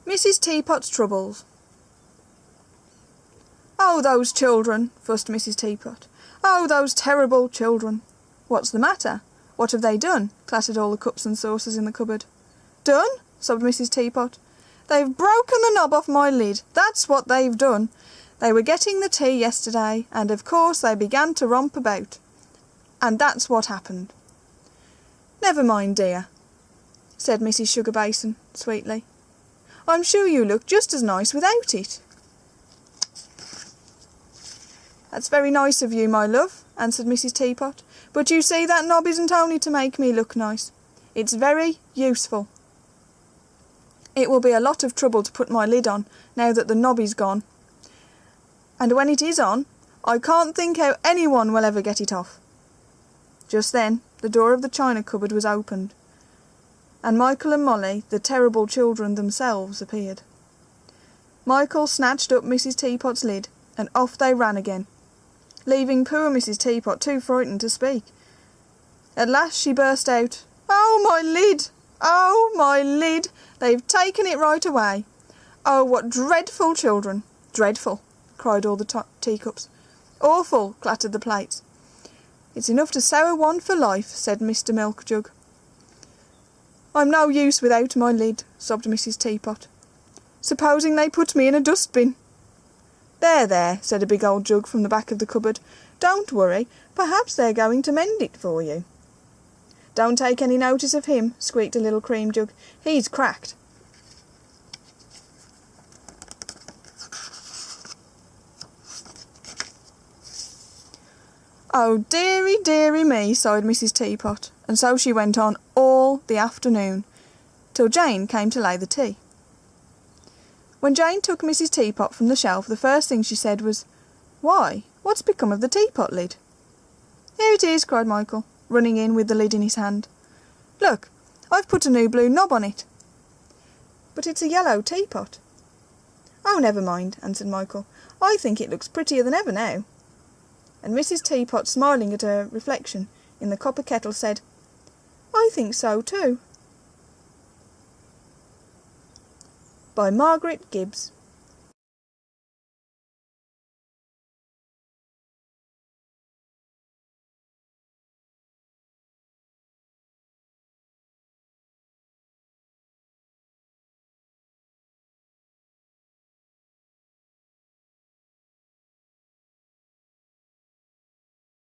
Mrs. Teapot's Troubles. "Oh, those children," fussed Mrs. Teapot. "Oh, those terrible children." "What's the matter? What have they done?" clattered all the cups and saucers in the cupboard. "Done?" sobbed Mrs. Teapot. "They've broken the knob off my lid, that's what they've done. They were getting the tea yesterday, and of course they began to romp about. And that's what happened." "Never mind, dear," said Mrs. Sugar Basin sweetly. "I'm sure you look just as nice without it." "That's very nice of you, my love," answered Mrs. Teapot. "But you see, that knob isn't only to make me look nice. It's very useful. It will be a lot of trouble to put my lid on, now that the knob is gone. And when it is on, I can't think how anyone will ever get it off." Just then the door of the china cupboard was opened, and Michael and Molly, the terrible children themselves, appeared. Michael snatched up Mrs. Teapot's lid, and off they ran again, leaving poor Mrs. Teapot too frightened to speak. At last she burst out, "Oh, my lid! Oh, my lid! They've taken it right away. Oh, what dreadful children!" "Dreadful!" cried all the teacups. "Awful!" clattered the plates. "It's enough to sour one for life," said Mr. Milk Jug. "I'm no use without my lid," sobbed Mrs. Teapot. "Supposing they put me in a dustbin?" "There, there," said a big old jug from the back of the cupboard. "Don't worry, perhaps they're going to mend it for you." "Don't take any notice of him," squeaked a little cream jug. "He's cracked." "Oh, dearie, dearie me," sighed Mrs. Teapot, and so she went on all the afternoon, till Jane came to lay the tea. When Jane took Mrs. Teapot from the shelf, the first thing she said was, "Why, what's become of the teapot lid?" "Here it is," cried Michael, running in with the lid in his hand. "Look, I've put a new blue knob on it." "But it's a yellow teapot." "Oh, never mind," answered Michael. "I think it looks prettier than ever now." And Mrs. Teapot, smiling at her reflection in the copper kettle, said, "I think so too." By Margaret Gibbs.